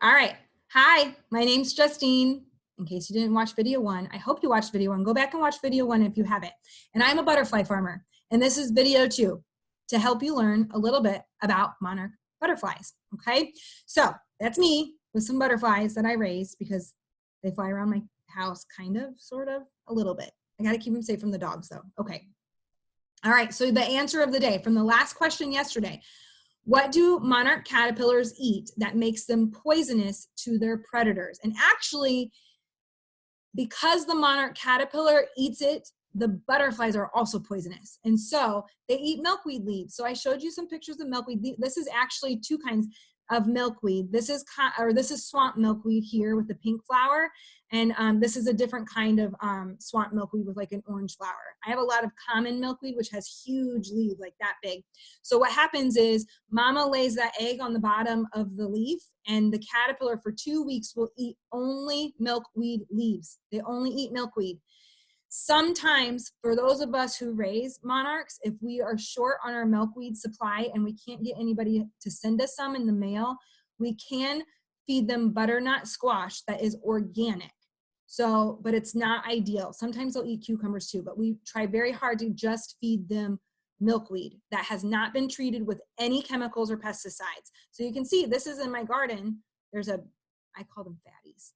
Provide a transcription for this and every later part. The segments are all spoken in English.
All right. Hi, my name's Justine. In case you didn't watch video one, I hope you watched video one. Go back and watch video one if you haven't. And I'm a butterfly farmer. And this is video two to help you learn a little bit about monarch butterflies. Okay. So that's me with some butterflies that I raise because they fly around my house, kind of, sort of, a little bit. I got to keep them safe from the dogs though. Okay. All right. So the answer of the day from the last question yesterday. What do monarch caterpillars eat that makes them poisonous to their predators? And actually, because the monarch caterpillar eats it, the butterflies are also poisonous. And so they eat milkweed leaves. So I showed you some pictures of milkweed. This is actually two kinds of milkweed. This is swamp milkweed here with the pink flower. And this is a different kind of swamp milkweed with like an orange flower. I have a lot of common milkweed, which has huge leaves like that big. So what happens is mama lays that egg on the bottom of the leaf, and the caterpillar for 2 weeks will eat only milkweed leaves. They only eat milkweed. Sometimes for those of us who raise monarchs, if we are short on our milkweed supply and we can't get anybody to send us some in the mail, we can feed them butternut squash that is organic. So, but it's not ideal. Sometimes they'll eat cucumbers too, but we try very hard to just feed them milkweed that has not been treated with any chemicals or pesticides. So you can see this is in my garden. I call them fatties.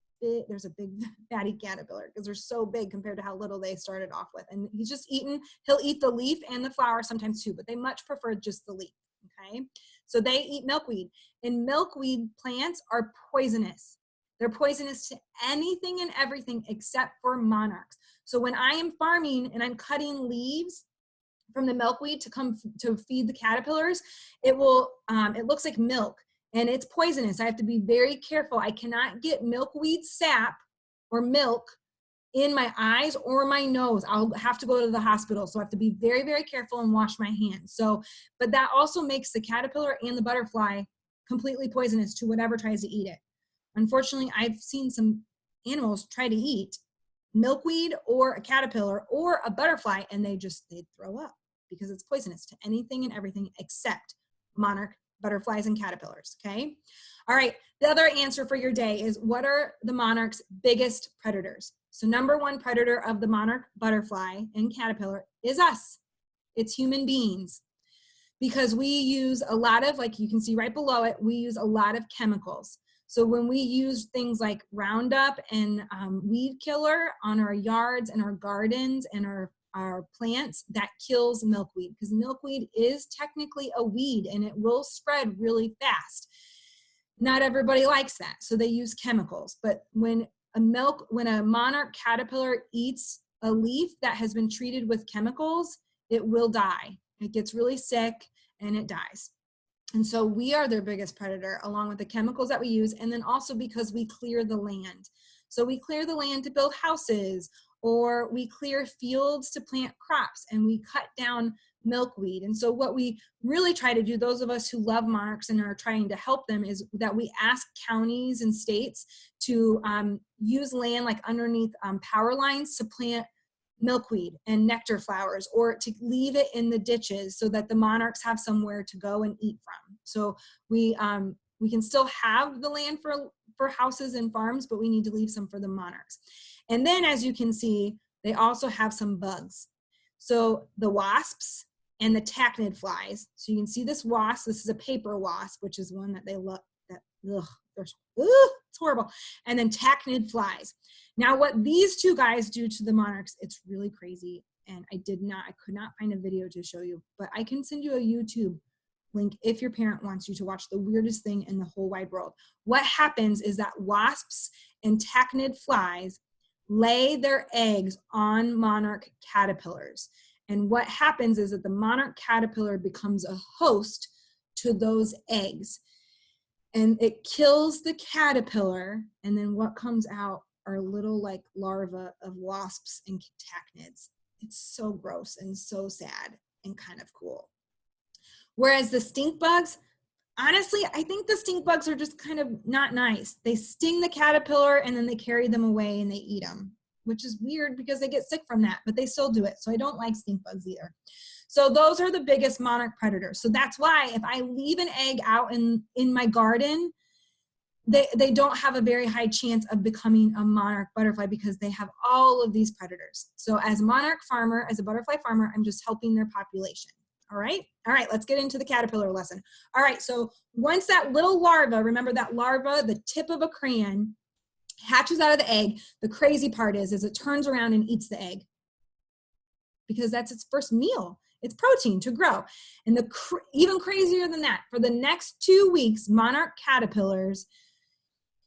There's a big fatty caterpillar because they're so big compared to how little they started off with. And he'll eat the leaf and the flower sometimes too, but they much prefer just the leaf, okay? So they eat milkweed, and milkweed plants are poisonous. They're poisonous to anything and everything except for monarchs. So when I am farming and I'm cutting leaves from the milkweed to feed the caterpillars, it looks like milk. And it's poisonous. I have to be very careful. I cannot get milkweed sap or milk in my eyes or my nose. I'll have to go to the hospital. So I have to be very, very careful and wash my hands. But that also makes the caterpillar and the butterfly completely poisonous to whatever tries to eat it. Unfortunately, I've seen some animals try to eat milkweed or a caterpillar or a butterfly, and they throw up because it's poisonous to anything and everything except monarch butterflies and caterpillars, okay? All right, the other answer for your day is, what are the monarch's biggest predators? So number one predator of the monarch butterfly and caterpillar is us. It's human beings. Because we use a lot of, like you can see right below it, we use a lot of chemicals. So when we use things like Roundup and weed killer on our yards and our gardens and our plants, that kills milkweed, because milkweed is technically a weed and it will spread really fast. Not everybody likes that, so they use chemicals. But when a monarch caterpillar eats a leaf that has been treated with chemicals, it will die. It gets really sick and it dies. And so we are their biggest predator, along with the chemicals that we use, and then also because we clear the land. So we clear the land to build houses, or we clear fields to plant crops, and we cut down milkweed. And so what we really try to do, those of us who love monarchs and are trying to help them, is that we ask counties and states to use land like underneath power lines to plant milkweed and nectar flowers, or to leave it in the ditches so that the monarchs have somewhere to go and eat from. So we can still have the land for houses and farms, but we need to leave some for the monarchs. And then, as you can see, they also have some bugs. So the wasps and the tachinid flies. So you can see this wasp. This is a paper wasp, which is one that they love. It's horrible. And then tachinid flies. Now, what these two guys do to the monarchs, it's really crazy. And I could not find a video to show you, but I can send you a YouTube link if your parent wants you to watch the weirdest thing in the whole wide world. What happens is that wasps and tachinid flies lay their eggs on monarch caterpillars. And what happens is that the monarch caterpillar becomes a host to those eggs. And it kills the caterpillar, and then what comes out are little like larvae of wasps and tachinids. It's so gross and so sad and kind of cool. Whereas the stink bugs, honestly, I think the stink bugs are just kind of not nice. They sting the caterpillar and then they carry them away and they eat them, which is weird because they get sick from that, but they still do it. So I don't like stink bugs either. So those are the biggest monarch predators. So that's why if I leave an egg out in my garden, they don't have a very high chance of becoming a monarch butterfly because they have all of these predators. So as a monarch farmer, as a butterfly farmer, I'm just helping their population. All right, let's get into the caterpillar lesson. All right, so once that little larva, remember that larva, the tip of a crayon, hatches out of the egg, the crazy part is it turns around and eats the egg because that's its first meal. It's protein to grow. And even crazier than that, for the next 2 weeks, monarch caterpillars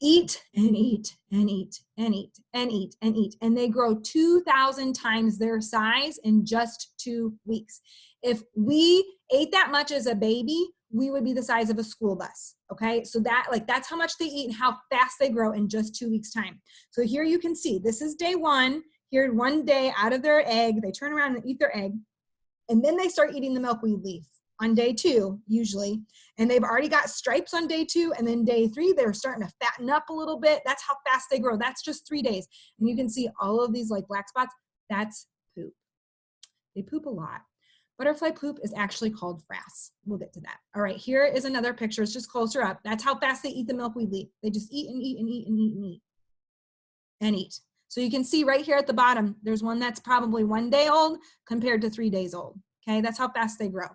eat and eat and eat and eat and eat and eat. And they grow 2,000 times their size in just 2 weeks. If we ate that much as a baby, we would be the size of a school bus. Okay, so that's how much they eat and how fast they grow in just 2 weeks time. So here you can see, this is day one. Here, one day out of their egg, they turn around and eat their egg. And then they start eating the milkweed leaf on day 2, usually. And they've already got stripes on day 2. And then day 3, they're starting to fatten up a little bit. That's how fast they grow. That's just 3 days. And you can see all of these like black spots. That's poop. They poop a lot. Butterfly poop is actually called frass. We'll get to that. All right, here is another picture. It's just closer up. That's how fast they eat the milkweed leaf. They just eat and eat and eat and eat and eat and eat. So you can see right here at the bottom, there's one that's probably 1 day old compared to 3 days old. Okay, that's how fast they grow.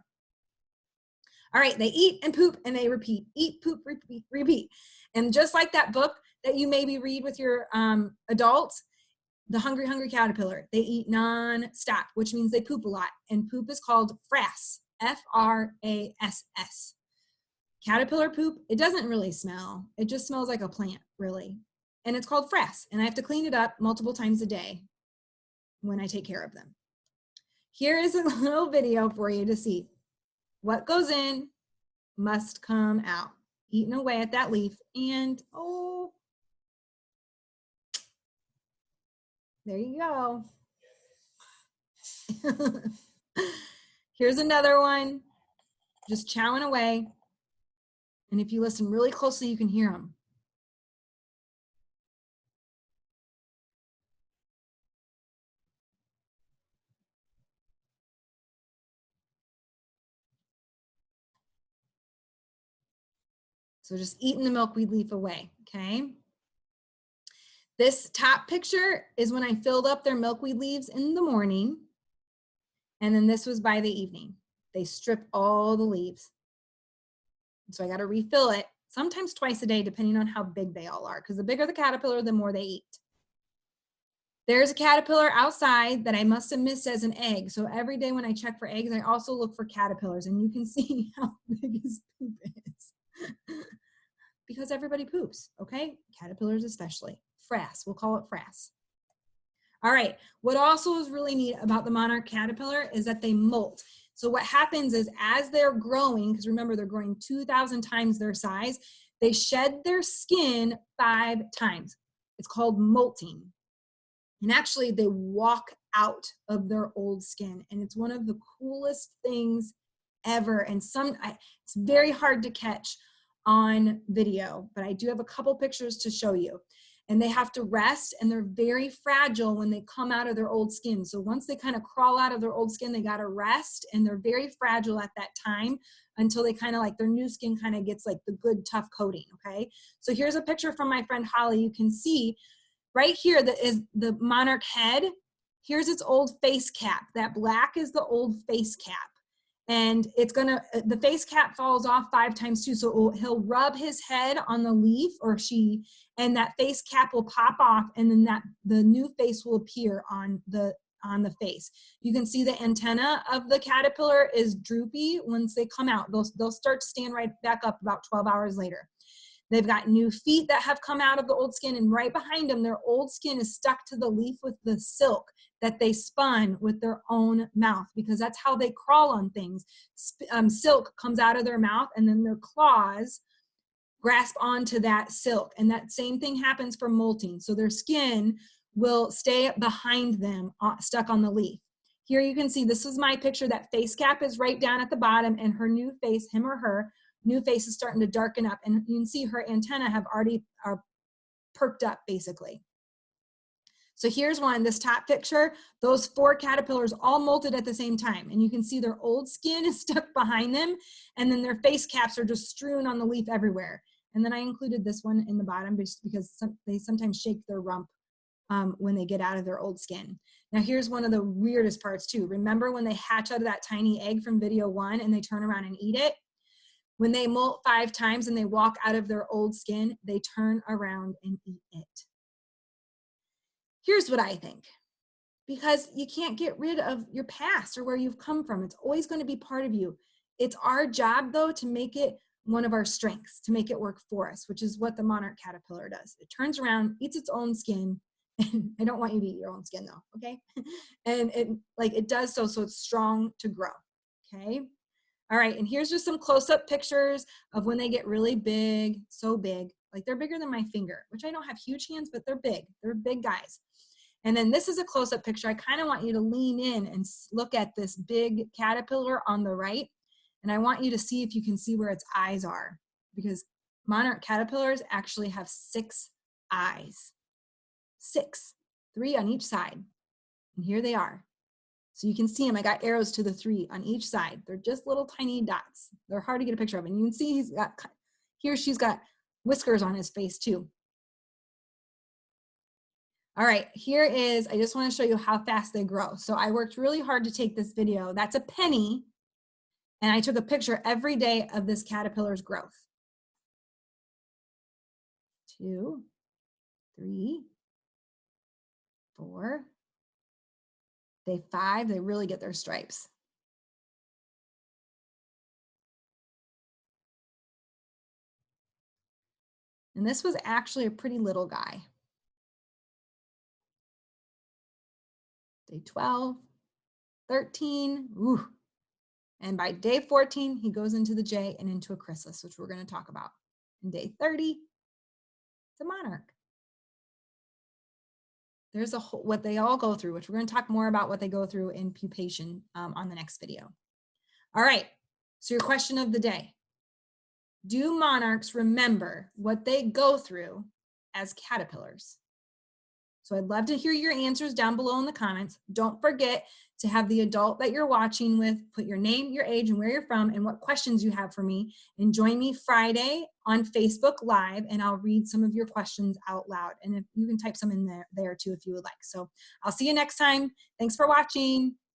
All right, they eat and poop and they repeat. Eat, poop, repeat, repeat. And just like that book that you maybe read with your adults, The Hungry, Hungry Caterpillar, they eat non-stop, which means they poop a lot. And poop is called frass, F-R-A-S-S. Caterpillar poop, it doesn't really smell. It just smells like a plant, really. And it's called frass. And I have to clean it up multiple times a day when I take care of them. Here is a little video for you to see. What goes in must come out. Eating away at that leaf and, oh, there you go. Here's another one, just chowing away. And if you listen really closely, you can hear them. So just eating the milkweed leaf away, okay? This top picture is when I filled up their milkweed leaves in the morning. And then this was by the evening. They strip all the leaves. So I got to refill it, sometimes twice a day, depending on how big they all are. Because the bigger the caterpillar, the more they eat. There's a caterpillar outside that I must have missed as an egg. So every day when I check for eggs, I also look for caterpillars. And you can see how big his poop is. Because everybody poops, okay? Caterpillars especially. Frass, we'll call it frass. All right, what also is really neat about the monarch caterpillar is that they molt. So what happens is as they're growing, because remember they're growing 2,000 times their size, they shed their skin 5 times. It's called molting. And actually they walk out of their old skin. And it's one of the coolest things ever. And it's very hard to catch on video, but I do have a couple pictures to show you. And they have to rest, and they're very fragile when they come out of their old skin. So once they kind of crawl out of their old skin, they got to rest, and they're very fragile at that time until they kind of like their new skin kind of gets like the good tough coating, okay? So here's a picture from my friend Holly. You can see right here that is the monarch head. Here's its old face cap. That black is the old face cap. And it's gonna, the face cap falls off 5 times too. So he'll rub his head on the leaf, or she, and that face cap will pop off, and then the new face will appear on the face. You can see the antenna of the caterpillar is droopy. Once they come out, they'll start to stand right back up about 12 hours later. They've got new feet that have come out of the old skin, and right behind them, their old skin is stuck to the leaf with the silk that they spun with their own mouth, because that's how they crawl on things. Silk comes out of their mouth, and then their claws grasp onto that silk. And that same thing happens for molting. So their skin will stay behind them, stuck on the leaf. Here you can see, this is my picture. That face cap is right down at the bottom, and her new face, him or her, new face is starting to darken up. And you can see her antenna are perked up, basically. So here's one, this top picture, those 4 caterpillars all molted at the same time. And you can see their old skin is stuck behind them, and then their face caps are just strewn on the leaf everywhere. And then I included this one in the bottom just because they sometimes shake their rump when they get out of their old skin. Now here's one of the weirdest parts too. Remember when they hatch out of that tiny egg from video 1 and they turn around and eat it? When they molt 5 times and they walk out of their old skin, they turn around and eat it. Here's what I think. Because you can't get rid of your past or where you've come from. It's always going to be part of you. It's our job, though, to make it one of our strengths, to make it work for us, which is what the monarch caterpillar does. It turns around, eats its own skin. And I don't want you to eat your own skin, though, okay? And it does so it's strong to grow, okay? All right, and here's just some close-up pictures of when they get really big, so big. Like they're bigger than my finger, which I don't have huge hands, but they're big. They're big guys. And then this is a close-up picture. I kind of want you to lean in and look at this big caterpillar on the right. And I want you to see if you can see where its eyes are, because monarch caterpillars actually have 6 eyes. 6, 3 on each side. And here they are. So you can see them. I got arrows to the 3 on each side. They're just little tiny dots. They're hard to get a picture of. And you can see she's got whiskers on his face too. All right, I just want to show you how fast they grow. So I worked really hard to take this video. That's a penny. And I took a picture every day of this caterpillar's growth. 2, 3, 4. Day 5, they really get their stripes. And this was actually a pretty little guy. Day 12, 13, ooh. And by day 14, he goes into the J and into a chrysalis, which we're going to talk about. And day 30, it's a monarch. There's what they all go through, which we're going to talk more about what they go through in pupation on the next video. All right, so your question of the day. Do monarchs remember what they go through as caterpillars? So I'd love to hear your answers down below in the comments. Don't forget to have the adult that you're watching with put your name, your age, and where you're from, and what questions you have for me. And join me Friday on Facebook Live, and I'll read some of your questions out loud. And if you can type some in there too if you would like. So I'll see you next time. Thanks for watching.